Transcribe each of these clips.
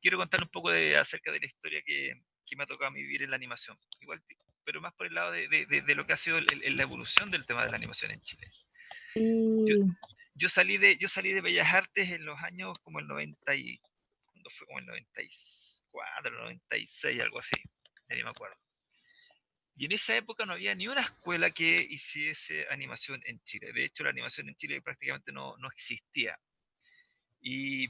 quiero contar un poco acerca de la historia que me ha tocado vivir en la animación. Igual, pero más por el lado de lo que ha sido la evolución del tema de la animación en Chile. Yo, Y yo salí de Bellas Artes en los años como el 90 y, ¿cuándo fue? Como el 94, 96, algo así, ya ni me acuerdo. Y en esa época no había ni una escuela que hiciese animación en Chile. De hecho, la animación en Chile prácticamente no existía.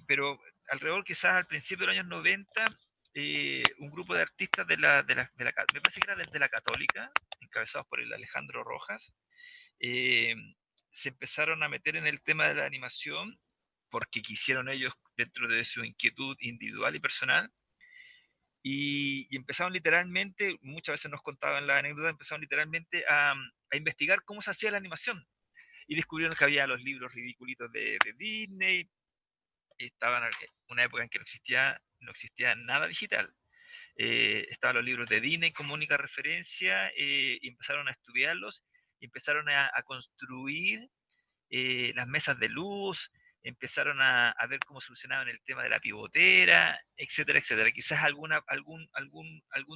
Pero alrededor, quizás al principio de los años 90, un grupo de artistas me parece que era de la Católica, encabezados por el Alejandro Rojas, eh, se empezaron a meter en el tema de la animación porque quisieron ellos, dentro de su inquietud individual y personal, y empezaron literalmente, muchas veces nos contaban la anécdota, empezaron literalmente a investigar cómo se hacía la animación. Y descubrieron que había los libros ridiculitos de Disney, estaban en una época en que no existía nada digital. Estaban los libros de Disney como única referencia, y empezaron a estudiarlos, y empezaron a construir las mesas de luz, empezaron a ver cómo solucionaban el tema de la pivotera, etcétera, etcétera. Quizás algún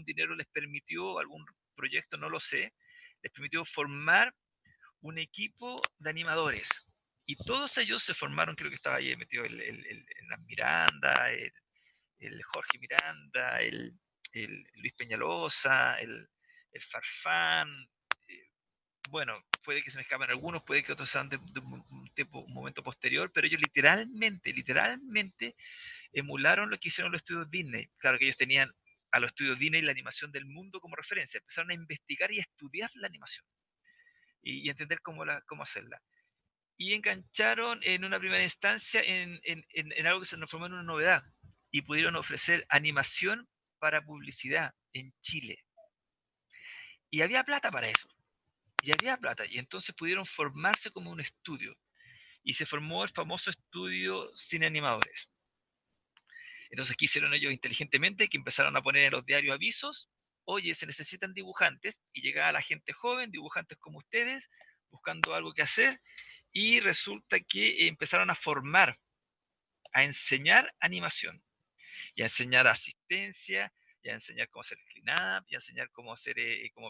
dinero les permitió, algún proyecto, no lo sé, les permitió formar un equipo de animadores. Y todos ellos se formaron, creo que estaba ahí metido el Miranda, el Jorge Miranda, el Luis Peñalosa, el Farfán. eh, bueno, puede que se me escapen algunos, puede que otros sean de un momento posterior, pero ellos literalmente emularon lo que hicieron los estudios Disney. Claro que ellos tenían a los estudios Disney la animación del mundo como referencia, empezaron a investigar y a estudiar la animación y entender cómo hacerla. Y engancharon en una primera instancia en algo que se transformó en una novedad, y pudieron ofrecer animación para publicidad en Chile. Y había plata para eso, y había plata, y entonces pudieron formarse como un estudio, y se formó el famoso estudio Cine Animadores. Entonces, ¿qué hicieron ellos inteligentemente? Que empezaron a poner en los diarios avisos: oye, se necesitan dibujantes, y llegaba la gente joven, dibujantes como ustedes, buscando algo que hacer, y resulta que empezaron a formar, a enseñar animación, y a enseñar asistencia, y a enseñar cómo hacer clean-up, y a enseñar cómo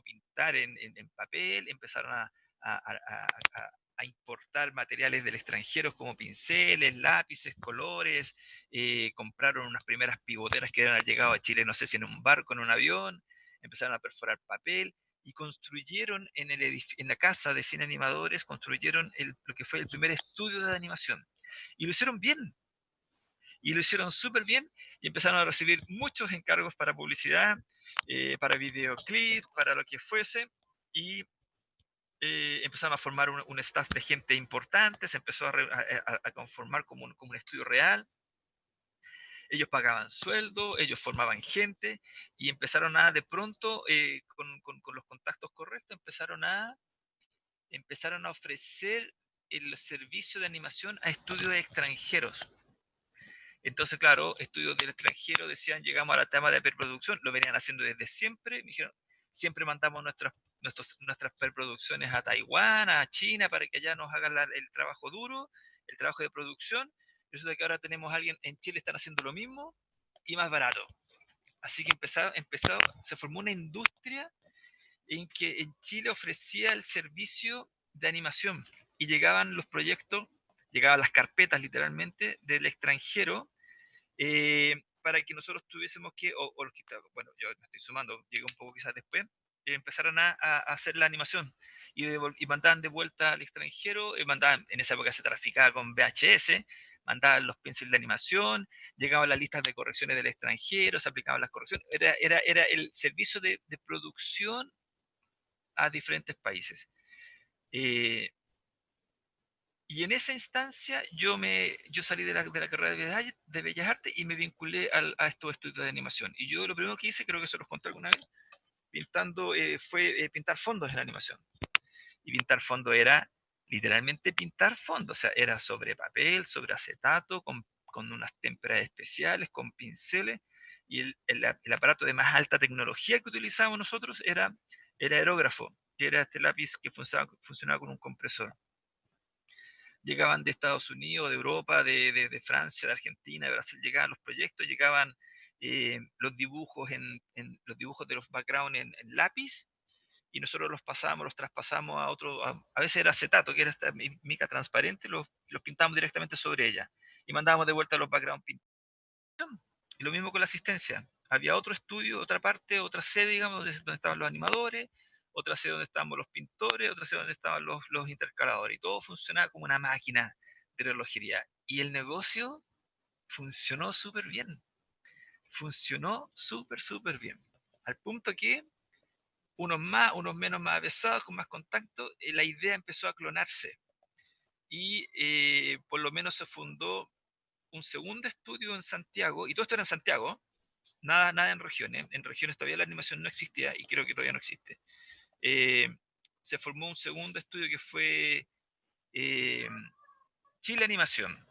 pintar en papel. Empezaron a importar materiales del extranjero como pinceles, lápices, colores. Compraron unas primeras pivoteras que habían llegado a Chile, no sé si en un barco, en un avión. Empezaron a perforar papel y construyeron en la casa de cine animadores, construyeron lo que fue el primer estudio de animación. Y lo hicieron bien, y lo hicieron súper bien, y empezaron a recibir muchos encargos para publicidad, para videoclip, para lo que fuese, y empezaron a formar un staff de gente importante, se empezó a conformar como un estudio real. Ellos pagaban sueldo, ellos formaban gente, y empezaron de pronto, con los contactos correctos, empezaron a ofrecer el servicio de animación a estudios extranjeros. Entonces, claro, estudios del extranjero decían: llegamos a la tema de preproducción, lo venían haciendo desde siempre. Me dijeron: siempre mandamos nuestras preproducciones a Taiwán, a China, para que allá nos hagan el trabajo duro, el trabajo de producción. Resulta que ahora tenemos a alguien en Chile, están haciendo lo mismo y más barato. Así que se formó una industria en que en Chile ofrecía el servicio de animación, y llegaban los proyectos, llegaban las carpetas literalmente del extranjero, para que nosotros tuviésemos o los que, bueno, yo me estoy sumando, llegué un poco quizás después, empezaron a hacer la animación, y mandaban de vuelta al extranjero. En esa época se traficaba con VHS, mandaban los pencils de animación, llegaban las listas de correcciones del extranjero, se aplicaban las correcciones. Era el servicio de producción a diferentes países. Eh, y en esa instancia yo salí de la carrera de Bellas Artes, y me vinculé a estos estudios de animación. Y yo lo primero que hice, creo que se los conté alguna vez, fue pintar fondos en la animación. Y pintar fondo era literalmente pintar fondo, o sea, era sobre papel, sobre acetato, con unas témperas especiales, con pinceles. Y el aparato de más alta tecnología que utilizábamos nosotros era el aerógrafo, que era este lápiz que funcionaba con un compresor. Llegaban de Estados Unidos, de Europa, de Francia, de Argentina, de Brasil, llegaban los proyectos, llegaban los dibujos los dibujos de los background en lápiz, y nosotros los pasábamos, los traspasamos a otro, a veces era acetato, que era esta mica transparente, los pintábamos directamente sobre ella y mandábamos de vuelta los background pintados. Y lo mismo con la asistencia. Había otro estudio, otra parte, otra sede, digamos, donde estaban los animadores, otra sede donde estábamos los pintores, otra sede donde estaban los intercaladores. Y todo funcionaba como una máquina de relojería. Y el negocio funcionó súper bien. Funcionó súper, súper bien. Al punto que unos más, unos menos más pesados, con más contacto, la idea empezó a clonarse. Y por lo menos se fundó un segundo estudio en Santiago, y todo esto era en Santiago, nada en regiones. En regiones todavía la animación no existía y creo que todavía no existe. Eh, Se formó un segundo estudio que fue eh, Chile Animación.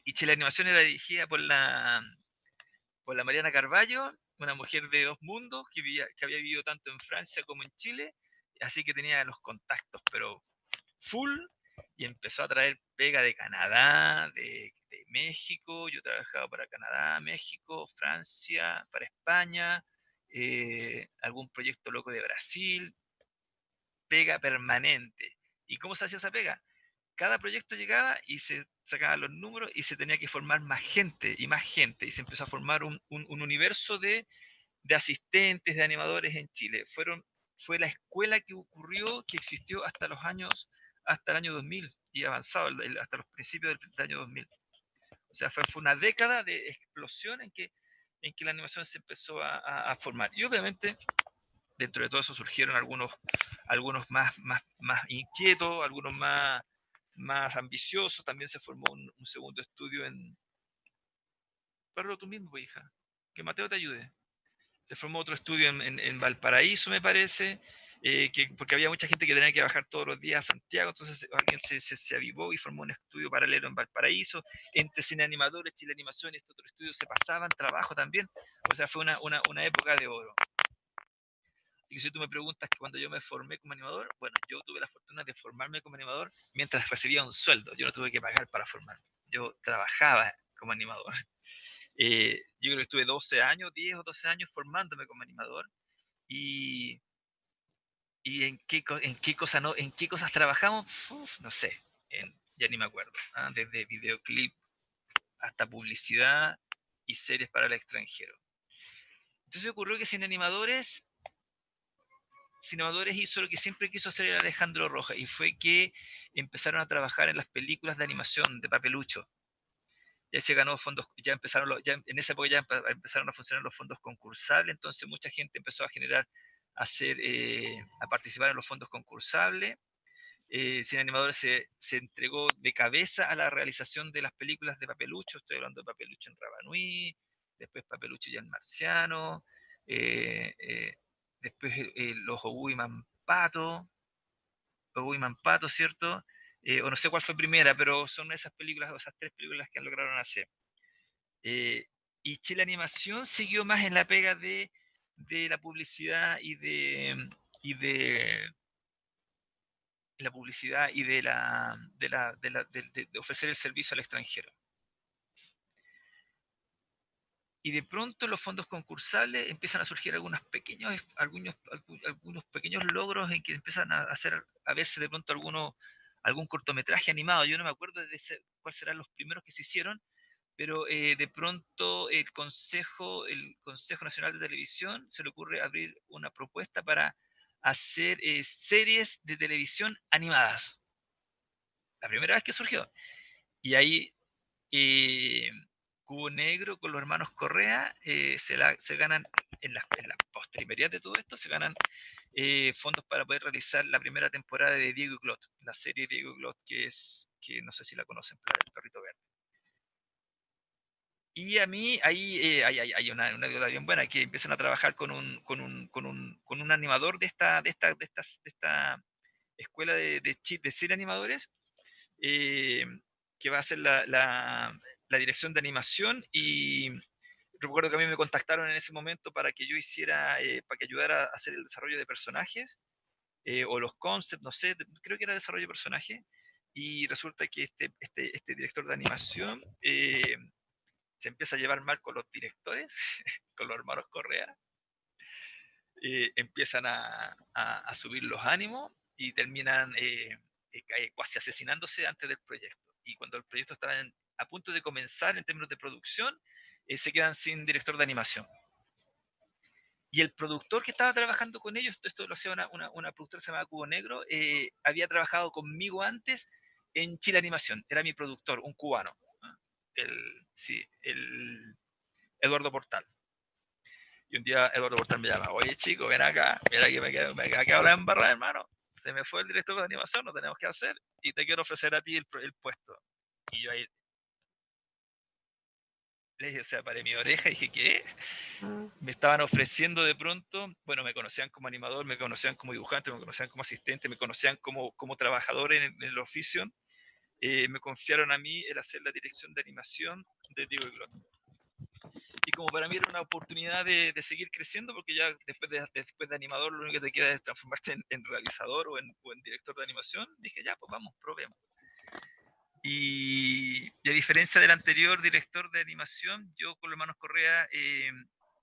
Y Chile Animación era dirigida por la Mariana Carballo, una mujer de dos mundos que había vivido tanto en Francia como en Chile, así que tenía los contactos, pero full, y empezó a traer pega de Canadá, de México. Yo trabajaba para Canadá, México, Francia, para España, algún proyecto loco de Brasil, pega permanente. ¿Y cómo se hacía esa pega? Cada proyecto llegaba y se sacaban los números y se tenía que formar más gente y más gente, y se empezó a formar un universo de asistentes, de animadores en Chile. Fue la escuela que ocurrió, que existió hasta el año 2000 y avanzado, hasta los principios del año 2000. O sea, fue una década de explosión en que la animación se empezó a formar. Y obviamente, dentro de todo eso surgieron algunos más inquietos, algunos más ambiciosos. También se formó un segundo estudio en... Páralo tú mismo, pues, hija. Que Mateo te ayude. Se formó otro estudio en Valparaíso, me parece, porque había mucha gente que tenía que bajar todos los días a Santiago, entonces alguien se avivó y formó un estudio paralelo en Valparaíso. Entre Cine Animadores, Chile Animación y este otro estudio se pasaban trabajo también. O sea, fue una época de oro. Así que si tú me preguntas que cuando yo me formé como animador, bueno, yo tuve la fortuna de formarme como animador mientras recibía un sueldo. Yo no tuve que pagar para formarme. Yo trabajaba como animador. Yo creo que estuve 12 años, 10 o 12 años formándome como animador. Y, y en qué cosas trabajamos, uf, no sé, ya ni me acuerdo. Desde videoclip hasta publicidad y series para el extranjero. Entonces ocurrió que Sin Animadores hizo lo que siempre quiso hacer el Alejandro Rojas, y fue que empezaron a trabajar en las películas de animación de Papelucho. Ya se ganó fondos, ya en esa época ya empezaron a funcionar los fondos concursables, entonces mucha gente empezó a generar, a participar en los fondos concursables. Cine Animadores se entregó de cabeza a la realización de las películas de Papelucho. Estoy hablando de Papelucho en Rabanui, después Papelucho y el Marciano, eh, eh, después los Obu y Mampato, ¿cierto? O no sé cuál fue primera, pero son esas películas, esas tres películas que lograron hacer. Eh, y Chile Animación siguió más en la pega de la publicidad y de la publicidad y de ofrecer el servicio al extranjero. Y de pronto los fondos concursables empiezan a surgir algunos pequeños logros en que empiezan a verse de pronto algún cortometraje animado. Yo no me acuerdo cuáles serán los primeros que se hicieron, pero de pronto el Consejo Nacional de Televisión se le ocurre abrir una propuesta para hacer series de televisión animadas. La primera vez que surgió. Y ahí eh, Cubo Negro con los hermanos Correa se ganan, en la postrimería de todo esto, se ganan fondos para poder realizar la primera temporada de Diego y Glot, la serie Diego y Glot, que no sé si la conocen, el perrito verde. Y a mí ahí hay una deuda bien buena, que empiezan a trabajar con un animador de esta escuela de cine animadores, eh, que va a ser la dirección de animación. Y recuerdo que a mí me contactaron en ese momento para que yo para que ayudara a hacer el desarrollo de personajes, o los concepts, no sé, creo que era desarrollo de personaje. Y resulta que este director de animación se empieza a llevar mal con los directores, con los hermanos Correa, empiezan a subir los ánimos y terminan casi asesinándose antes del proyecto. Y cuando el proyecto estaba a punto de comenzar en términos de producción, se quedan sin director de animación. Y el productor que estaba trabajando con ellos, esto lo hacía una productora que se llamaba Cubo Negro, había trabajado conmigo antes en Chile Animación. Era mi productor, un cubano. Sí, el Eduardo Portal. Y un día Eduardo Portal me llama, oye chico, ven acá, mira que me quedo la embarrada, hermano. Se me fue el director de animación, no tenemos que hacer, y te quiero ofrecer a ti el puesto. Y yo ahí le dije, o sea, paré mi oreja y dije, ¿qué? Me estaban ofreciendo de pronto, bueno, me conocían como animador, me conocían como dibujante, me conocían como asistente, me conocían como trabajador en el oficio. Me confiaron a mí el hacer la dirección de animación de Diego y Glot. Y como para mí era una oportunidad de seguir creciendo, porque ya después de animador lo único que te queda es transformarte en realizador o en director de animación, dije, ya, pues vamos, probemos. Y a diferencia del anterior director de animación, yo con los hermanos Correa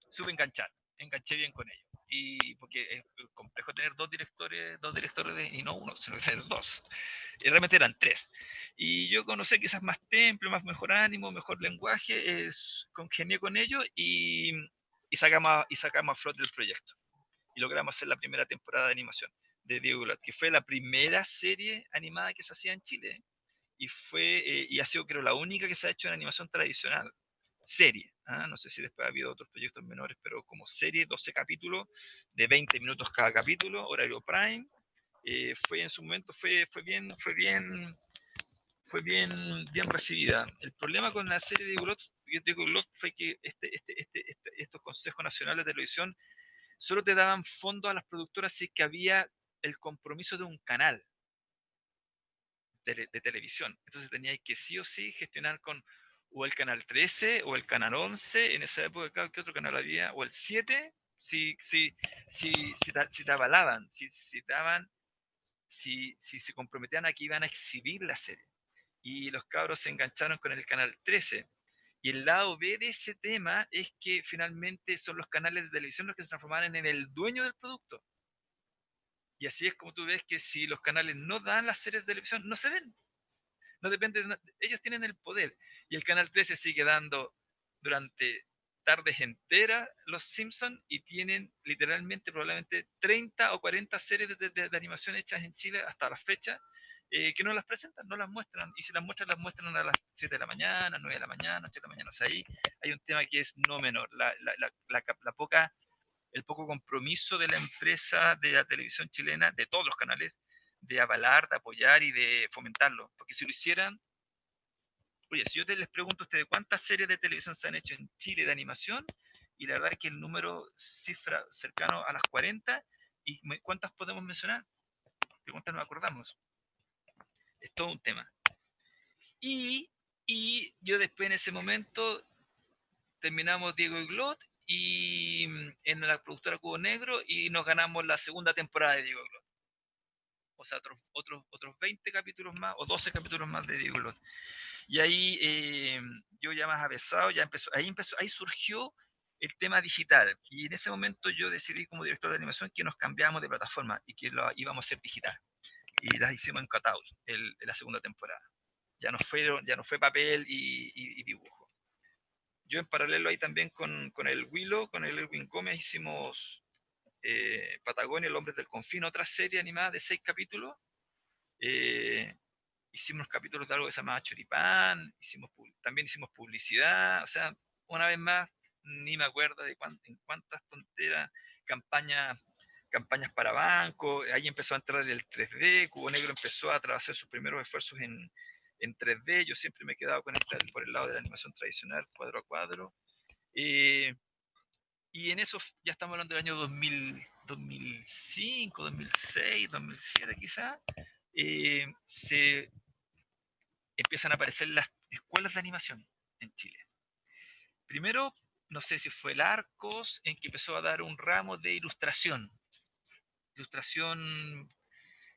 supe enganché bien con ellos. Y porque es complejo tener dos directores y no uno, sino tener dos. Y realmente eran tres. Y yo conocí quizás más temple, más mejor ánimo, mejor lenguaje, congenié con ellos y sacamos a flote el proyecto. Y logramos hacer la primera temporada de animación de Diego Glot, que fue la primera serie animada que se hacía en Chile. Y ha sido creo la única que se ha hecho en animación tradicional, serie. No sé si después ha habido otros proyectos menores, pero como serie, 12 capítulos de 20 minutos cada capítulo, horario prime. Fue en su momento bien recibida. El problema con la serie de Glot fue que estos consejos nacionales de televisión solo te daban fondos a las productoras si es que había el compromiso de un canal de televisión. Entonces teníais que sí o sí gestionar con o el canal 13 o el canal 11, en esa época, ¿qué otro canal había? O el 7, si te avalaban, si se comprometían a que iban a exhibir la serie. Y los cabros se engancharon con el canal 13. Y el lado B de ese tema es que finalmente son los canales de televisión los que se transformaron en el dueño del producto. Y así es como tú ves que si los canales no dan las series de televisión, no se ven. No depende ellos tienen el poder. Y el canal 13 sigue dando durante tardes enteras los Simpsons y tienen literalmente probablemente 30 o 40 series de animación hechas en Chile hasta la fecha que no las presentan, no las muestran. Y si las muestran a las 7 de la mañana, 9 de la mañana, 8 de la mañana. O sea, ahí hay un tema que es no menor. El poco compromiso de la empresa de la televisión chilena, de todos los canales, de avalar, de apoyar y de fomentarlo. Porque si lo hicieran, oye, si yo les pregunto a ustedes cuántas series de televisión se han hecho en Chile de animación, y la verdad es que el número cifra cercano a las 40, ¿y cuántas podemos mencionar? ¿De cuántas nos acordamos? Es todo un tema. Y, y yo después en ese momento terminamos Diego y Glot y en la productora Cubo Negro y nos ganamos la segunda temporada de Diego y Glot. O sea, otros 20 capítulos más o 12 capítulos más de Diego y Glot. Y ahí yo ya más avesado, ahí surgió el tema digital. Y en ese momento yo decidí como director de animación que nos cambiamos de plataforma y que lo íbamos a hacer digital. Y las hicimos en Cutout la segunda temporada. Ya no fue papel y dibujo. Yo en paralelo ahí también con el Willow, con el Erwin Gómez, hicimos Patagonia, el Hombre del Confín, otra serie animada de 6 capítulos. Eh, Hicimos capítulos de algo que se llamaba Choripán, también hicimos publicidad, o sea, una vez más, ni me acuerdo en cuántas tonteras, campañas para bancos, ahí empezó a entrar el 3D, Cubo Negro empezó a hacer sus primeros esfuerzos en 3D, yo siempre me he quedado con por el lado de la animación tradicional, cuadro a cuadro, y en eso ya estamos hablando del año 2005, 2006, 2007 quizás, se empiezan a aparecer las escuelas de animación en Chile. Primero, no sé si fue el Arcos, en que empezó a dar un ramo de ilustración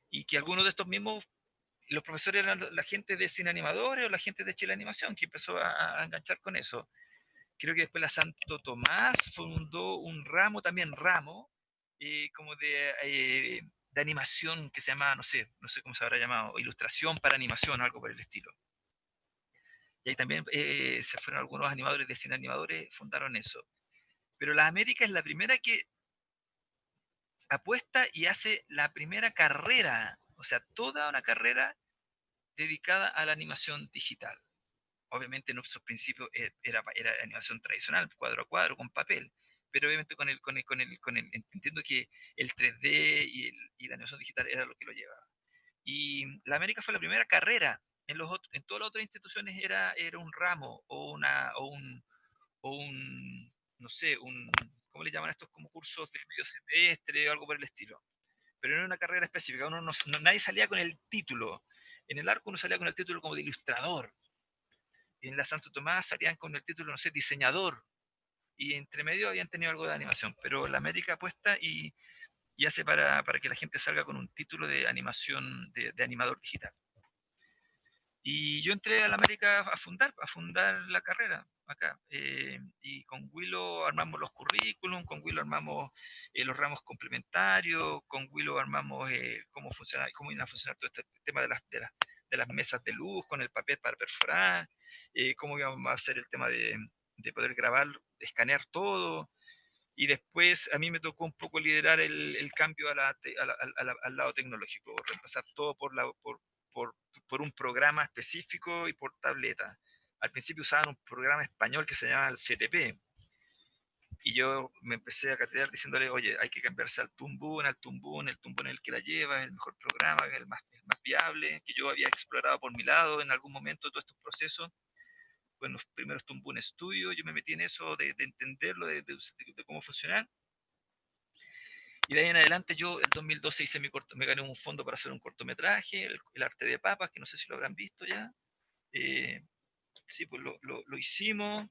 y que algunos de estos mismos, los profesores eran la gente de cine animadores o la gente de Chile Animación, que empezó a enganchar con eso. creo que después la Santo Tomás fundó un ramo, también ramo, como de animación que se llama, no sé cómo se habrá llamado, ilustración para animación o algo por el estilo. Y ahí también se fueron algunos animadores de cine animadores, fundaron eso. Pero la América es la primera que apuesta y hace la primera carrera, o sea, toda una carrera dedicada a la animación digital. Obviamente en sus principios era animación tradicional, cuadro a cuadro, con papel, pero obviamente entiendo que el 3D y la animación digital era lo que lo llevaba. Y la América fue la primera carrera. En todas las otras instituciones era un ramo o un, no sé, ¿cómo le llaman a estos como cursos de medio semestre o algo por el estilo? Pero no era una carrera específica. Nadie salía con el título. En el arco uno salía con el título como de ilustrador. En la Santo Tomás salían con el título, no sé, diseñador. Y entre medio habían tenido algo de animación. Pero la América apuesta y hace para que la gente salga con un título de animación, de animador digital. Y yo entré a la América a fundar la carrera acá. Y con Willow armamos los currículum, con Willow armamos los ramos complementarios, con Willow armamos cómo iban a funcionar todo este tema de las mesas de luz con el papel para perforar, cómo íbamos a hacer el tema de poder grabar, escanear todo. Y después a mí me tocó un poco liderar el cambio al lado tecnológico, reemplazar todo por, por un programa específico y por tableta. Al principio usaban un programa español que se llamaba el CTP, y yo me empecé a catear diciéndole, oye, hay que cambiarse al Tumbún es el que la lleva, es el mejor programa, es el más viable, que yo había explorado por mi lado en algún momento todos estos procesos. Bueno, los primeros Tumbún Studio, yo me metí en eso de entenderlo, de cómo funcionar. Y de ahí en adelante yo, en 2012, me gané un fondo para hacer un cortometraje, el arte de papas, que no sé si lo habrán visto ya. Eh, sí, pues lo hicimos.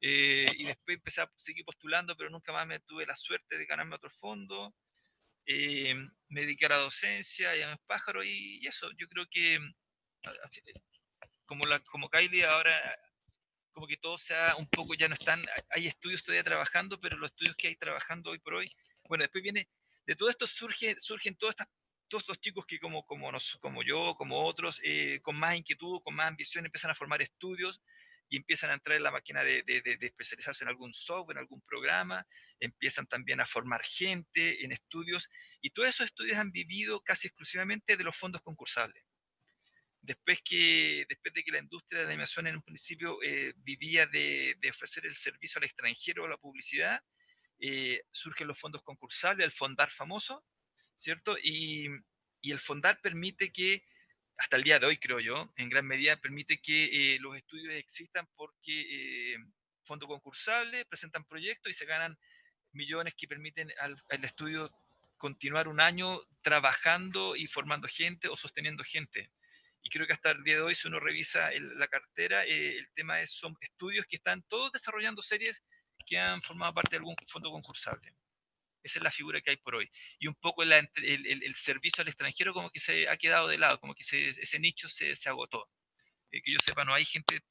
Y después empecé a seguir postulando, pero nunca más me tuve la suerte de ganarme otro fondo. Eh, Me dediqué a la docencia y a mis pájaros y eso. Yo creo que como Kylie ahora, como que todo sea un poco, ya no están, hay estudios todavía trabajando, pero los estudios que hay trabajando hoy por hoy, bueno, después de todo esto surgen todos estos chicos que como yo, como otros, con más inquietud, con más ambición, empiezan a formar estudios y empiezan a entrar en la máquina de especializarse en algún software, en algún programa, empiezan también a formar gente en estudios, y todos esos estudios han vivido casi exclusivamente de los fondos concursables. Después de que la industria de la animación en un principio vivía de ofrecer el servicio al extranjero o la publicidad, surgen los fondos concursables, el fondar famoso, ¿cierto? Y el fondar permite que, hasta el día de hoy creo yo, en gran medida permite que los estudios existan porque fondo concursable, presentan proyectos y se ganan millones que permiten al estudio continuar un año trabajando y formando gente o sosteniendo gente. Y creo que hasta el día de hoy, si uno revisa la cartera, el tema son estudios que están todos desarrollando series que han formado parte de algún fondo concursable. Esa es la figura que hay por hoy. Y un poco el servicio al extranjero como que se ha quedado de lado, como que ese nicho se agotó. Que yo sepa, no hay gente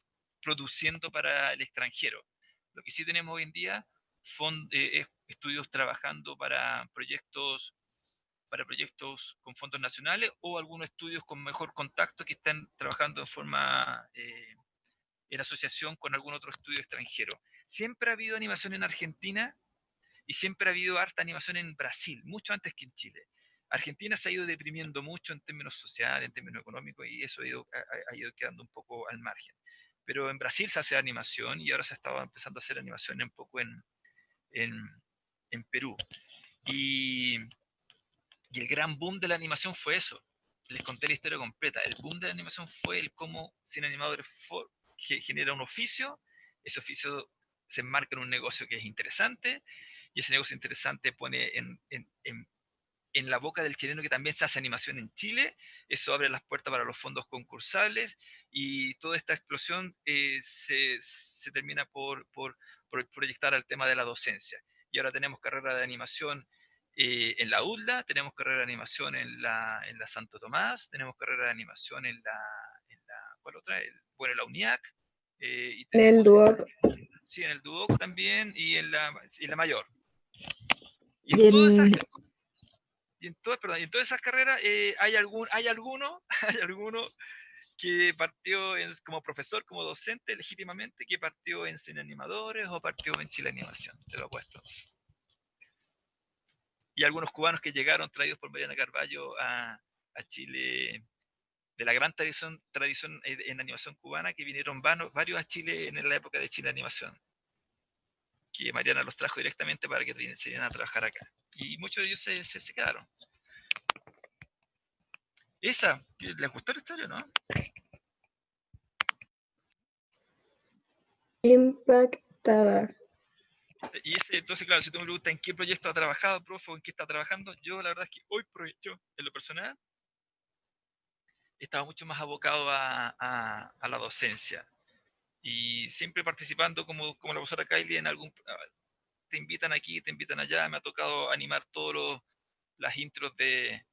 produciendo para el extranjero. Lo que sí tenemos hoy en día es estudios trabajando para proyectos con fondos nacionales o algunos estudios con mejor contacto que están trabajando en asociación con algún otro estudio extranjero. Siempre ha habido animación en Argentina y siempre ha habido harta animación en Brasil, mucho antes que en Chile. Argentina se ha ido deprimiendo mucho en términos sociales, en términos económicos, y eso ha ido quedando un poco al margen. Pero en Brasil se hace animación y ahora se ha estado empezando a hacer animación un poco en, en Perú. Y y el gran boom de la animación fue eso. Les conté la historia completa. El boom de la animación fue el cómo Cine Animadores genera un oficio, ese oficio se enmarca en un negocio que es interesante, y ese negocio interesante pone en la boca del chileno que también se hace animación en Chile, eso abre las puertas para los fondos concursables, y toda esta explosión se termina por proyectar al tema de la docencia. Y ahora tenemos carrera de animación en la UDLA, tenemos carrera de animación en la Santo Tomás, tenemos carrera de animación ¿cuál otra? Bueno, la UNIAC, y En el tenemos Duoc. Sí, en el Duoc también y en la mayor. Y Y en todas en, esas, perdón, y en todas esas carreras hay alguno, hay alguno que partió como profesor, como docente legítimamente, que partió en Cine Animadores o partió en Chile Animación, te lo apuesto. Y algunos cubanos que llegaron traídos por Mariana Carballo a Chile, de la gran tradición en animación cubana, que vinieron varios a Chile en la época de Chile Animación, que Mariana los trajo directamente para que se vinieran a trabajar acá. Y muchos de ellos se quedaron. Esa, ¿les gustó la historia, no? impactada. Y entonces, claro, si tú me preguntas en qué proyecto ha trabajado, profe, o en qué está trabajando, yo la verdad es que hoy, yo, en lo personal, estaba mucho más abocado a la docencia. Y siempre participando como la profesora Kylie en algún... Te invitan aquí, te invitan allá, me ha tocado animar todas las intros de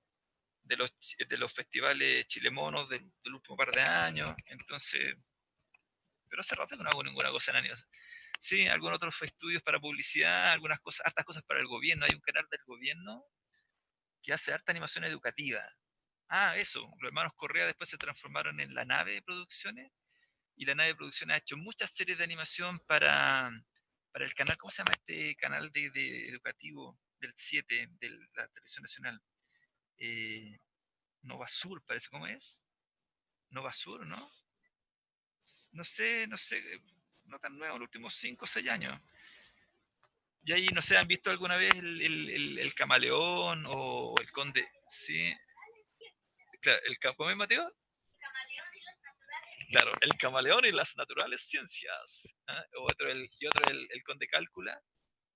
los festivales chilemonos del último par de años, entonces... Pero hace rato que no hago ninguna cosa en animación. Sí, algunos otros estudios para publicidad, algunas cosas, hartas cosas para el gobierno. Hay un canal del gobierno que hace harta animación educativa. Ah, eso. Los hermanos Correa después se transformaron en la nave de producciones y la nave de producciones ha hecho muchas series de animación para el canal, ¿cómo se llama este canal de educativo del 7 de la televisión nacional? Eh, Nova Sur, parece, ¿cómo es? Nova Sur, ¿no? No sé, no tan nuevo, los últimos 5 o 6 años. Y ahí, no sé, ¿han visto alguna vez el camaleón o el conde? Sí, claro, ¿cómo es, Mateo? Claro, el camaleón y las naturales ciencias. ¿Ah? Y otro el conde cálcula.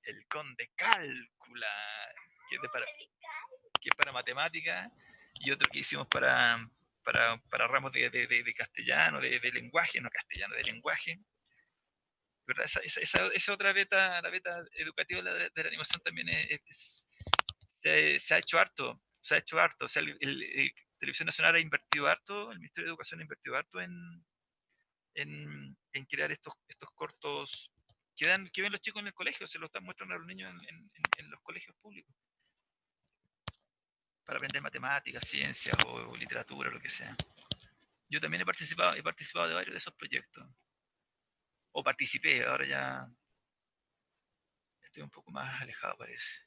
El conde cálcula, que es, que es para matemática. Y otro que hicimos para ramos de castellano, de lenguaje, no castellano, de lenguaje. ¿Verdad? Esa otra beta, la beta educativa de la animación también se ha hecho harto, se ha hecho harto. O sea, Televisión Nacional ha invertido harto, el Ministerio de Educación ha invertido harto en crear estos cortos que ven los chicos en el colegio, se lo están mostrando a los niños en los colegios públicos, para aprender matemáticas, ciencias o literatura, lo que sea. Yo también he participado de varios de esos proyectos. O participé, ahora ya estoy un poco más alejado, parece.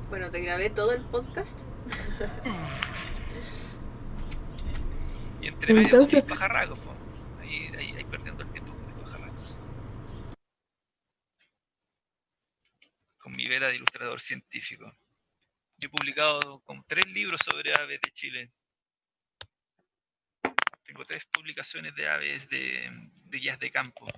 Bueno, te grabé todo el podcast. Y entre medio con Entonces, mis pajarracos, po. Ahí perdiendo el tiempo con mis pajarracos. Con mi vela de ilustrador científico. Yo he publicado con 3 libros sobre aves de Chile. Tengo 3 publicaciones de aves de guías de campo.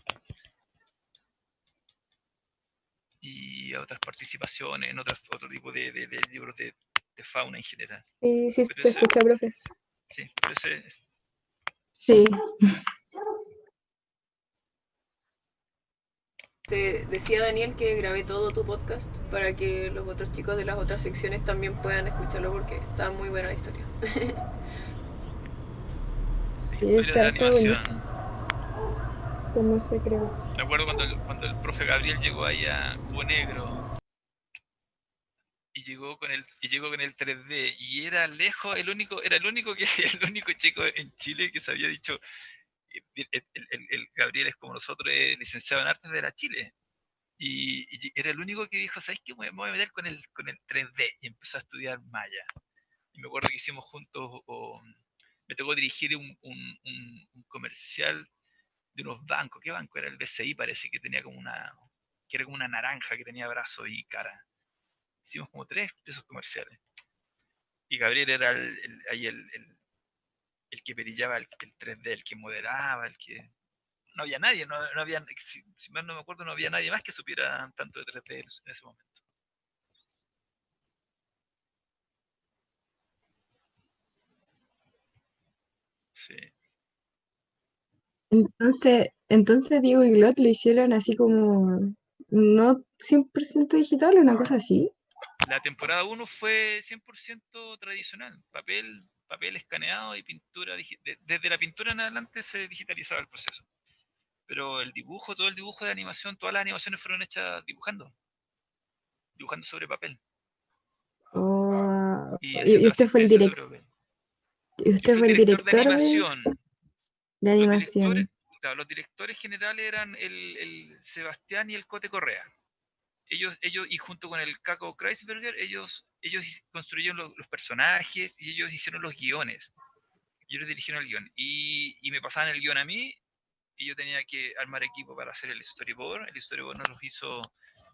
Y otras participaciones en otro tipo de libros de fauna en general. sí, sí Pero se ese, escucha, profe. sí, pero ese, Sí. Te decía Daniel que grabé todo tu podcast para que los otros chicos de las otras secciones también puedan escucharlo porque está muy buena la historia. la Sí, historia de la está buenísimo, animación. como se creó. Me acuerdo cuando el profe Gabriel llegó ahí a Cubo Negro y llegó con el 3D y era lejos era el único chico en Chile que se había dicho el Gabriel es como nosotros, es licenciado en artes de la Chile. Y era el único que dijo, ¿sabes qué? Me voy a meter con el 3D y empezó a estudiar Maya. Y me acuerdo que hicimos juntos, me tocó dirigir un comercial de unos bancos. ¿Qué banco era? El BCI parece que era como una naranja que tenía brazos y cara. Hicimos como 3 de esos comerciales. Y Gabriel era ahí el que perillaba el 3D, el que moderaba, el que... No había nadie, no había, si mal no me acuerdo, no había nadie más que supiera tanto de 3D en ese momento. Sí. Entonces Diego y Glot lo hicieron así como no 100% digital, una cosa así. La temporada 1 fue 100% tradicional, papel escaneado y pintura. Desde la pintura en adelante se digitalizaba el proceso. pero el dibujo, todo el dibujo de animación, todas las animaciones fueron hechas dibujando sobre papel Oh, y y haciendo la usted fue el asistencia sobre papel. Yo usted fui el fue el director de director de, animación. de Los directores, animación. claro, los directores generales eran el Sebastián y el Cote Correa. Ellos, y junto con el Caco Kreisberger, ellos construyeron los personajes y ellos hicieron los guiones. Ellos dirigieron el guión. Y me pasaban el guión a mí y yo tenía que armar equipo para hacer el storyboard. El storyboard no los hizo,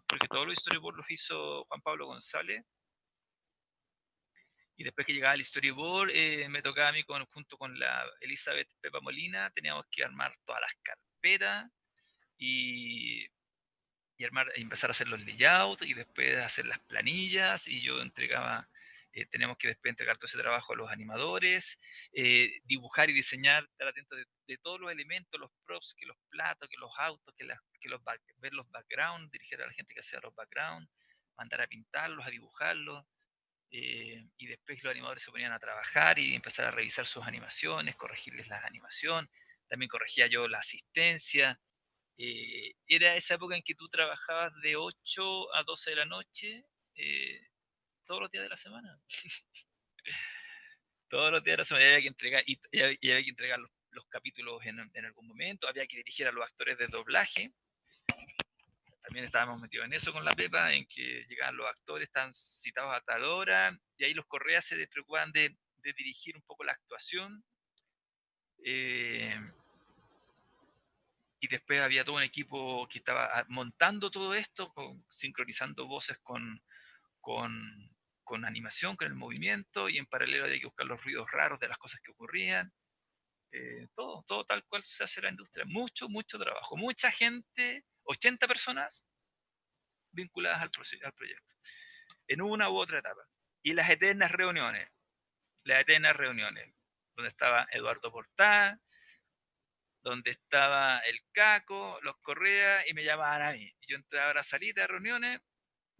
porque todos los storyboards los hizo Juan Pablo González. Y después que llegaba el storyboard, me tocaba a mí junto con la Elizabeth Pepa Molina, teníamos que armar todas las carpetas y, y empezar a hacer los layouts y después hacer las planillas y yo entregaba, teníamos que después entregar todo ese trabajo a los animadores, dibujar y diseñar, estar atento de todos los elementos, los props, que los platos, que los autos, ver los backgrounds, dirigir a la gente que hacía los backgrounds, mandar a pintarlos, a dibujarlos. Y después los animadores se ponían a trabajar y empezar a revisar sus animaciones, corregirles las animaciones, también corregía yo la asistencia. Era esa época en que tú trabajabas de 8 a 12 de la noche, eh, todos los días de la semana. Todos los días de la semana había que entregar, y había que entregar los capítulos en algún momento, había que dirigir a los actores de doblaje. También estábamos metidos en eso con la Pepa, en que llegaban los actores, estaban citados a tal hora, y ahí los Correas se preocupaban de dirigir un poco la actuación. Y después había todo un equipo que estaba montando todo esto, sincronizando voces con, con animación, con el movimiento, y en paralelo había que buscar los ruidos raros de las cosas que ocurrían. Todo tal cual se hace en la industria. Mucho trabajo. Mucha gente, 80 personas vinculadas al proyecto, en una u otra etapa. Y las eternas reuniones, donde estaba Eduardo Portal, donde estaba el Caco, los Correa, y me llamaban a mí. Y yo entraba a la salita de reuniones,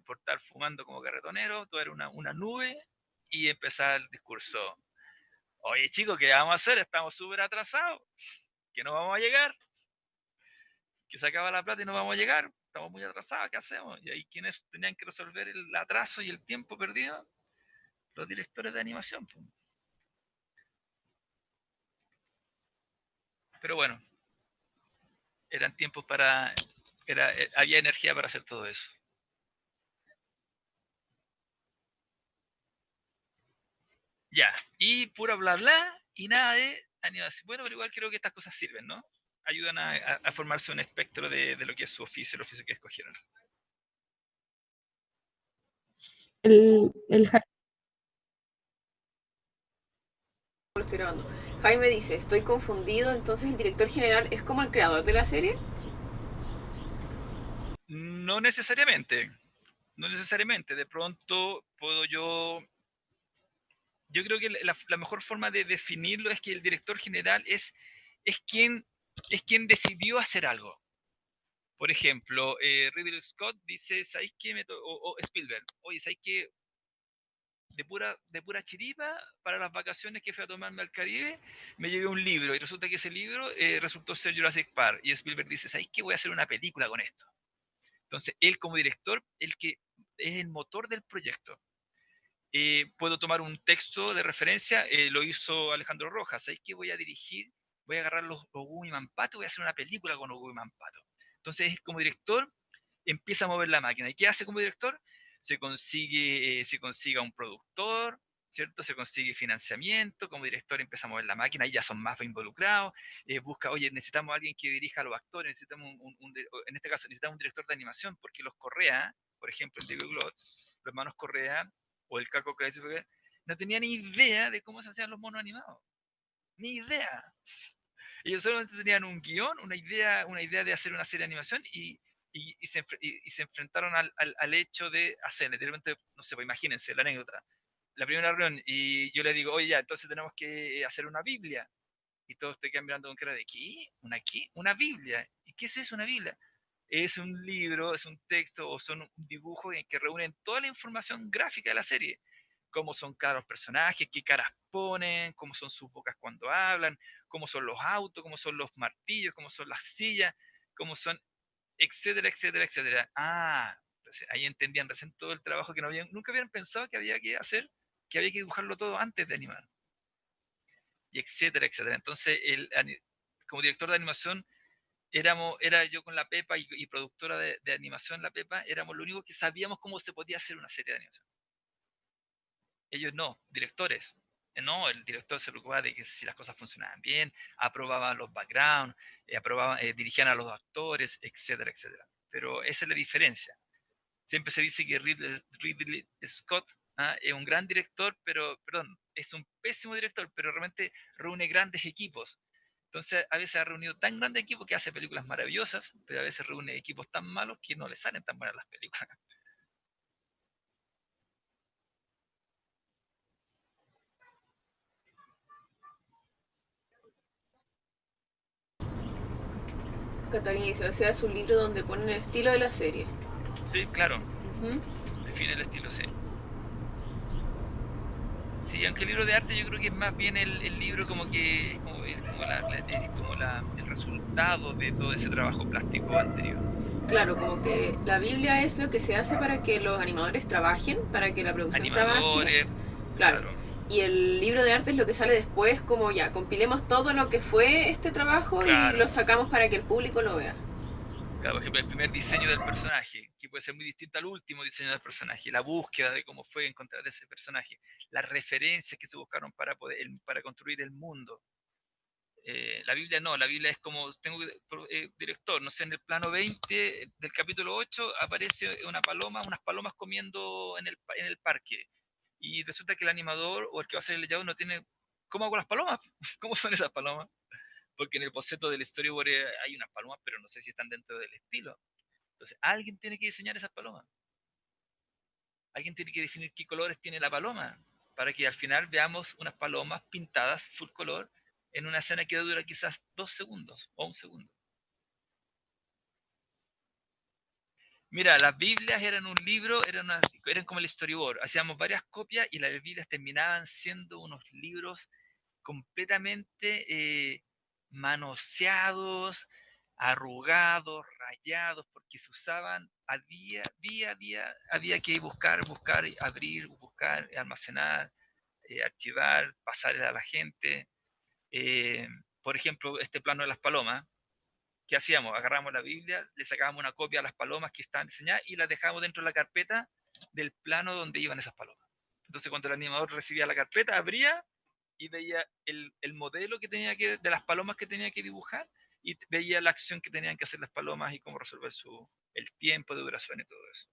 por estar fumando como carretonero, todo era una nube, y empezaba el discurso. Oye chicos, ¿qué vamos a hacer? Estamos súper atrasados, que no vamos a llegar, que se acaba la plata y no vamos a llegar, estamos muy atrasados, ¿qué hacemos? Y ahí quienes tenían que resolver el atraso y el tiempo perdido, los directores de animación. Pero bueno, eran tiempos había energía para hacer todo eso. Ya, y pura bla bla y nada de animación. Bueno, pero igual creo que estas cosas sirven, ¿no? Ayudan a formarse un espectro de lo que es su oficio, el oficio que escogieron. El Lo estoy grabando. Jaime dice, estoy confundido, entonces el director general es como el creador de la serie. No necesariamente, no necesariamente. De pronto puedo yo creo que la mejor forma de definirlo es que el director general es quien, es quien decidió hacer algo. Por ejemplo, Ridley Scott dice, ¿sabéis qué? O Spielberg, oye, ¿sabéis qué? De pura chiripa, para las vacaciones que fui a tomarme al Caribe, me llevé un libro y resulta que ese libro resultó ser Jurassic Park. Y Spielberg dice, ¿sabéis qué? Voy a hacer una película con esto. Entonces, él como director, el que es el motor del proyecto. Puedo tomar un texto de referencia, lo hizo Alejandro Rojas. ¿Sabéis qué? Voy a dirigir, voy a agarrar los Ogumi Mampato y voy a hacer una película con Ogumi Mampato. Entonces, como director, empieza a mover la máquina. ¿Y qué hace como director? Se consigue a un productor, ¿cierto? Se consigue financiamiento, como director empieza a mover la máquina, y ya son más involucrados, busca, oye, necesitamos a alguien que dirija a los actores, necesitamos en este caso necesitamos un director de animación, porque los Correa, por ejemplo, el Diego Glot, los hermanos Correa, o el Caco Kreisberger, no tenían ni idea de cómo se hacían los monos animados. Ni idea. Ellos solamente tenían un guión, una idea de hacer una serie de animación y se enfrentaron al hecho de hacer, literalmente, no sé, pues imagínense la anécdota. La primera reunión y yo le digo, oye, ya, entonces tenemos que hacer una Biblia. Y todos te quedan mirando con cara de, ¿qué? ¿Una qué? Una Biblia. ¿Y qué es eso, una Biblia? Es un libro, es un texto o son un dibujo en que reúnen toda la información gráfica de la serie. Cómo son cada los personajes, qué caras ponen, cómo son sus bocas cuando hablan, cómo son los autos, cómo son los martillos, cómo son las sillas, cómo son, etcétera, etcétera, etcétera. Ahí entendían recién todo el trabajo que nunca habían pensado que había que hacer, que había que dibujarlo todo antes de animar. Y etcétera, etcétera. Entonces, como director de animación, era yo con la Pepa y productora de animación, la Pepa, éramos los únicos que sabíamos cómo se podía hacer una serie de animación. Ellos no, directores. No, el director se preocupaba de que si las cosas funcionaban bien, aprobaban los backgrounds, dirigían a los actores, etcétera, etcétera. Pero esa es la diferencia. Siempre se dice que Ridley Scott es un gran director, perdón, es un pésimo director, pero realmente reúne grandes equipos. Entonces, a veces ha reunido tan grandes equipos que hace películas maravillosas, pero a veces reúne equipos tan malos que no le salen tan buenas las películas. Catalina dice, o sea, es un libro donde ponen el estilo de la serie. Sí, claro, Ujú. define el estilo, sí. Sí, aunque el libro de arte yo creo que es más bien el libro como que es como el resultado de todo ese trabajo plástico anterior. Claro, como que la Biblia es lo que se hace para que los animadores trabajen, para que la producción trabaje. Animadores, Claro. claro, Y el libro de arte es lo que sale después, como ya, compilemos todo lo que fue este trabajo y claro. lo sacamos para que el público lo vea. Claro, por ejemplo, el primer diseño del personaje, que puede ser muy distinto al último diseño del personaje, la búsqueda de cómo fue encontrar ese personaje, las referencias que se buscaron para construir el mundo. La Biblia no, la Biblia es como, tengo director, no sé, en el plano 20 del capítulo 8 aparece una paloma, unas palomas comiendo en el parque. Y resulta que el animador o el que va a hacer el layout no tiene, ¿cómo hago las palomas? ¿Cómo son esas palomas? Porque en el boceto del storyboard hay unas palomas, pero no sé si están dentro del estilo. Entonces, alguien tiene que diseñar esas palomas. Alguien tiene que definir qué colores tiene la paloma, para que al final veamos unas palomas pintadas full color en una escena que dura quizás 2 segundos o 1 segundo. Mira, las Biblias eran un libro, eran como el storyboard. Hacíamos varias copias y las Biblias terminaban siendo unos libros completamente manoseados, arrugados, rayados, porque se usaban día a día, había que buscar, abrir, buscar, almacenar, archivar, pasar a la gente. Eh, por ejemplo, este plano de las palomas, ¿qué hacíamos? Agarramos la Biblia, le sacábamos una copia a las palomas que estaban diseñadas y las dejábamos dentro de la carpeta del plano donde iban esas palomas. Entonces, cuando el animador recibía la carpeta, abría y veía el modelo de las palomas que tenía que dibujar y veía la acción que tenían que hacer las palomas y cómo resolver el tiempo de duración y todo eso.